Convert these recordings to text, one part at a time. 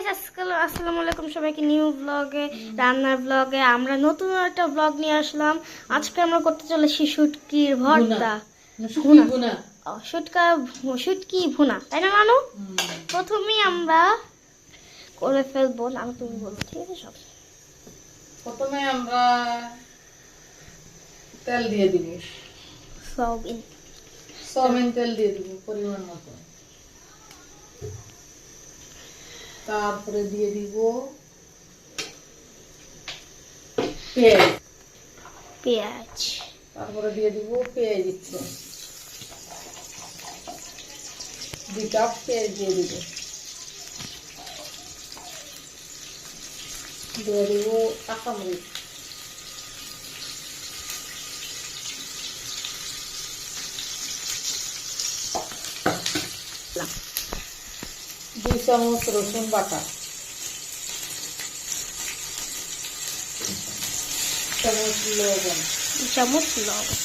Guys আসসালামু আলাইকুম সবাইকে নিউ ব্লগে রান্নার ব্লগে আমরা নতুন একটা ব্লগ নিয়ে আসলাম। আজকে আমরা করতে চলেছি শুটকির ভর্তা, শুটকি ভুনা, তাই না মানু? প্রথমেই আমরা করে ফেলবো, না তুমি বলো, ঠিক আছে? সব প্রথমে আমরা তেল দিয়ে দিব, সয়াবিন তেল দিয়ে দিব পরিমাণ মতো। তারপরে দিয়ে দিব পেঁয়াজ, তারপরে দিয়ে দিব পেঁয়াজ দিচ্ছি 2 কাপ পেঁয়াজ দিয়ে দিব, দিয়ে দিব কাঁচামরিচ, দুই চামচ রসুন বাটা, চামচ লবণ, চামচ লবণ,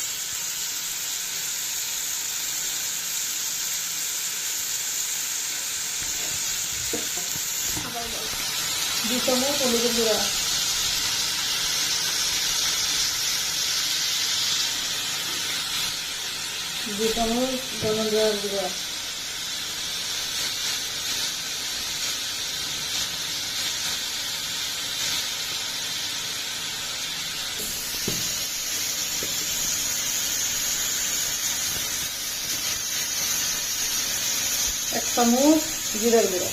2 চামচ হলুদের গুঁড়া, 2 চামচ ধনিয়ার গুঁড়া, 1 চামচ জিরার গুঁড়া,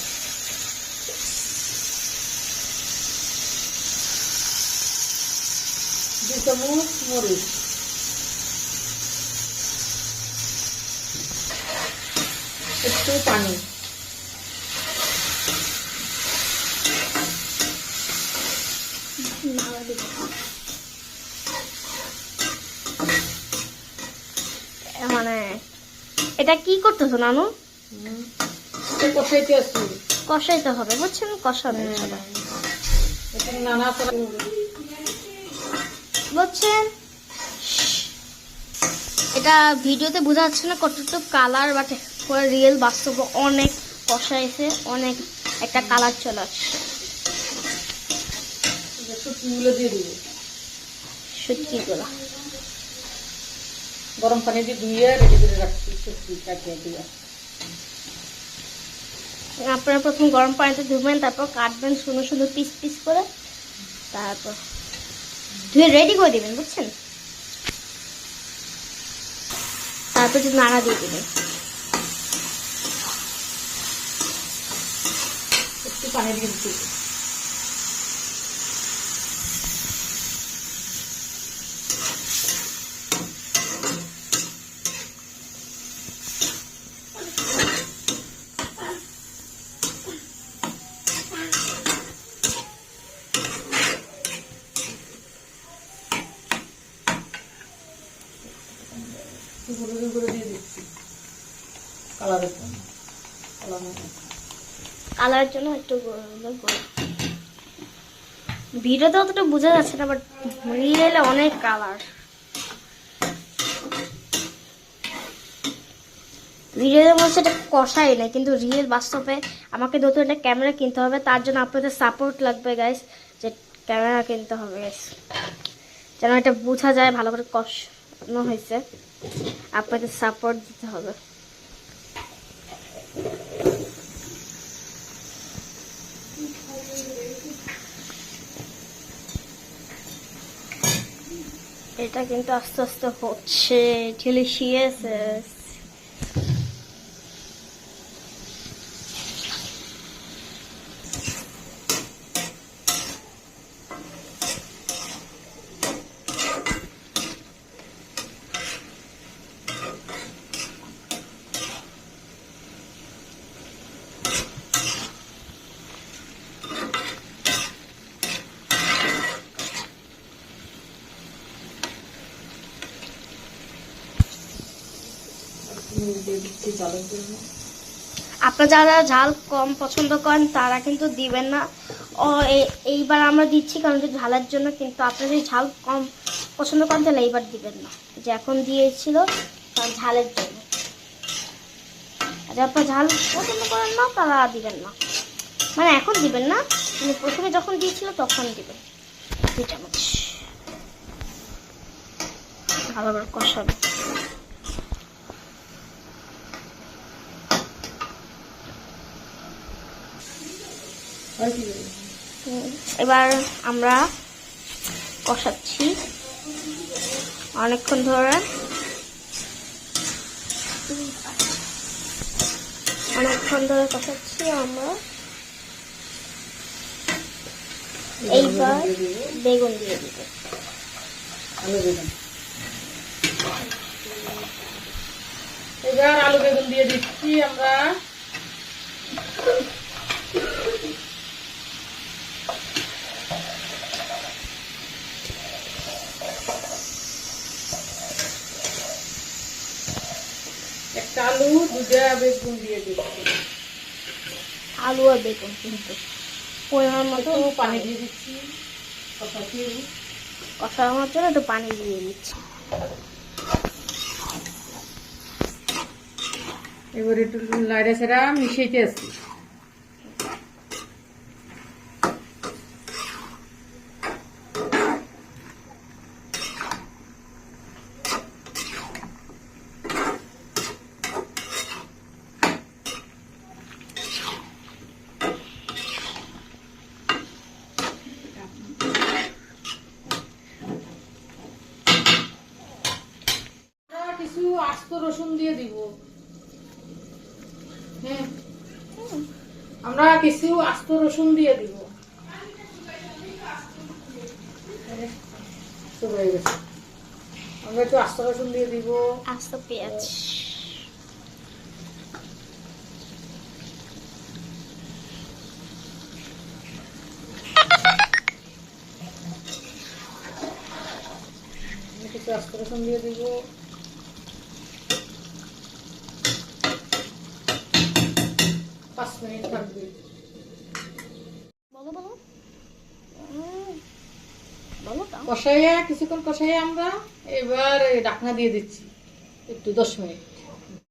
2 চামচ মরিচ, একটু পানি, মানে এটা কি করতেছো নানু? কষাইতে আসছি, কষাইতে হবে, বুঝছেন? কষাবে এখানে নানা বুঝছেন? এটা ভিডিওতে বোঝা যাচ্ছে না কতটুকু কালার, বাট রিয়েল বাস্তব অনেক কষাইছে, অনেক একটা কালার চলে আসছে। শুটকিগুলো দিয়ে দিব, শুটকিগুলো গরম পানি দিয়ে ধুয়ে রেডি করে রাখছি, শুটকি কাটিয়ে দিয়ে। আপনারা প্রথম গরম পানিতে ধুবেন, তারপর কাটবেন সুন্দর সুন্দর পিস পিস করে, তারপর ধুয়ে রেডি করে দিবেন, বুঝছেন? তারপর যে নাড়া দিয়ে দিবেন, একটু পানি দিয়ে দিচ্ছি, করে দিয়ে দিচ্ছি কালারের জন্য, কালারের জন্য একটু ভিডিওতে অতটা বোঝা যাচ্ছে না, বাট রিয়েলে অনেক কালার। ভিডিওতে বলছে এটা কষাই না, কিন্তু রিয়েল বাস্তবে আমাকে নতুন একটা ক্যামেরা কিনতে হবে, তার জন্য আপনাদের সাপোর্ট লাগবে গাইস, যে ক্যামেরা কিনতে হবে গাইস, যেন এটা বোঝা যায় ভালো করে কষানো হয়েছে। আপনাদের সাপোর্ট দিতে হবে। এটা কিন্তু আস্তে আস্তে হচ্ছে ডিলিশিয়াস। আপনারা যারা ঝাল কম পছন্দ করেন তারা কিন্তু দিবেন না। এইবার আমরা দিচ্ছি কারণ ঝালের জন্য, কিন্তু আপনারা যদি ঝাল কম পছন্দ করেন তাহলে এইবার দিবেন না, যে এখন দিয়েছিল কারণ ঝালের জন্য। আর আপনারা ঝাল পছন্দ করেন না তারা দিবেন না। মানে এখন দিবেন না, মানে প্রথমে যখন দিয়েছিল তখন দিবেন 2 চামচ। ভালো করে কষাবে। আর কি দেবো? এবার আমরা কষাচ্ছি অনেকক্ষণ ধরে, কষাচ্ছি আমরা। এইবার বেগুন দিয়ে দিব। আলু বেগুন, এবার আলু বেগুন দিয়ে দিচ্ছি আমরা। একটা আলু, 2টা বেগুন দিয়ে দিচ্ছি। আলু আর বেগুন কিন্তু পরিমাণ মতো একটু পানি দিয়ে দিচ্ছি কষানোর জন্য একটু পানি দিয়ে দিচ্ছি। এবার একটু লাইড়া ছেড়া মিশাইতে আসি। কিছু আস্ত রসুন দিয়ে দিব। হ্যাঁ, আমরা কিছু আস্ত রসুন দিয়ে দিব। হয়ে গেছে, আমরা একটু আস্ত রসুন দিয়ে দিব। আস্ত পেঁয়াজ, কিছু আস্ত রসুন দিয়ে দিব। 5 মিনিট থাকবে। বলো বলো বলো তো। কষাইয়া কিছুক্ষণ কষাইয়া আমরা এবার ঢাকনা দিয়ে দিচ্ছি একটু 10 মিনিট।